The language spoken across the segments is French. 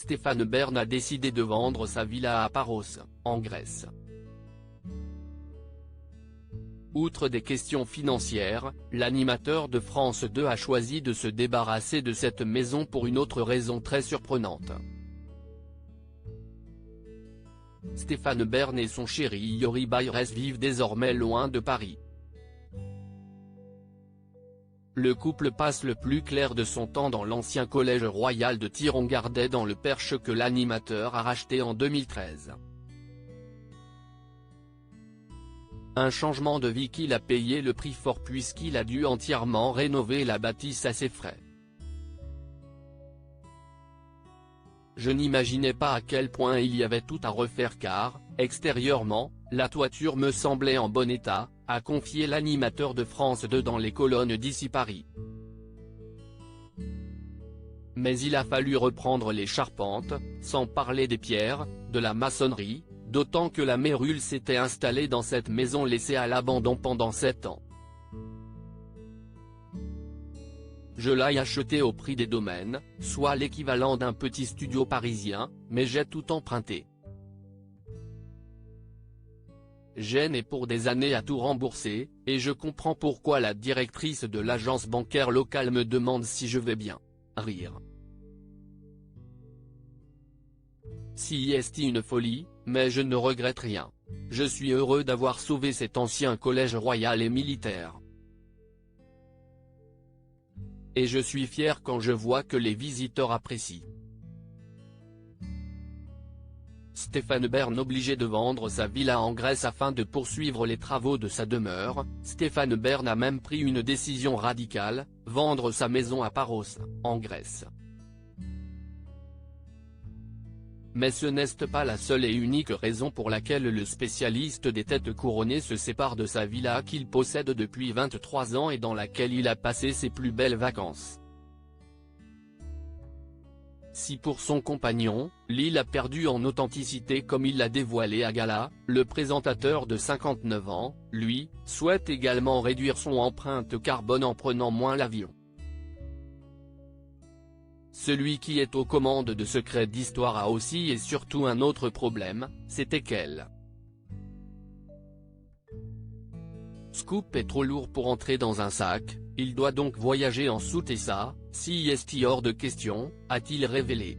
Stéphane Bern a décidé de vendre sa villa à Paros, en Grèce. Outre des questions financières, l'animateur de France 2 a choisi de se débarrasser de cette maison pour une autre raison très surprenante. Stéphane Bern et son chéri Yori Bayres vivent désormais loin de Paris. Le couple passe le plus clair de son temps dans l'ancien collège royal de Thiron-Gardet dans le Perche que l'animateur a racheté en 2013. Un changement de vie qu'il a payé le prix fort puisqu'il a dû entièrement rénover la bâtisse à ses frais. Je n'imaginais pas à quel point il y avait tout à refaire car, extérieurement, la toiture me semblait en bon état, a confié l'animateur de France 2 dans les colonnes d'ici Paris. Mais il a fallu reprendre les charpentes, sans parler des pierres, de la maçonnerie, d'autant que la mérule s'était installée dans cette maison laissée à l'abandon pendant 7 ans. Je l'ai achetée au prix des domaines, soit l'équivalent d'un petit studio parisien, mais j'ai tout emprunté. J'ai né pour des années à tout rembourser, et je comprends pourquoi la directrice de l'agence bancaire locale me demande si je vais bien. Rire. Si est une folie, mais je ne regrette rien. Je suis heureux d'avoir sauvé cet ancien collège royal et militaire. Et je suis fier quand je vois que les visiteurs apprécient. Stéphane Bern obligé de vendre sa villa en Grèce afin de poursuivre les travaux de sa demeure, Stéphane Bern a même pris une décision radicale, vendre sa maison à Paros, en Grèce. Mais ce n'est pas la seule et unique raison pour laquelle le spécialiste des têtes couronnées se sépare de sa villa qu'il possède depuis 23 ans et dans laquelle il a passé ses plus belles vacances. Si pour son compagnon, l'île a perdu en authenticité comme il l'a dévoilé à gala, le présentateur de 59 ans, lui, souhaite également réduire son empreinte carbone en prenant moins l'avion. Celui qui est aux commandes de Secrets d'Histoire a aussi et surtout un autre problème, c'était qu'elle. Scoop est trop lourd pour entrer dans un sac, il doit donc voyager en soute et ça, si est hors de question, a-t-il révélé.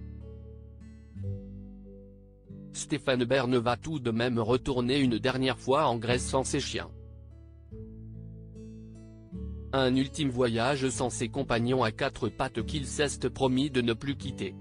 Stéphane Bern va tout de même retourner une dernière fois en Grèce sans ses chiens. Un ultime voyage sans ses compagnons à quatre pattes qu'il s'est promis de ne plus quitter.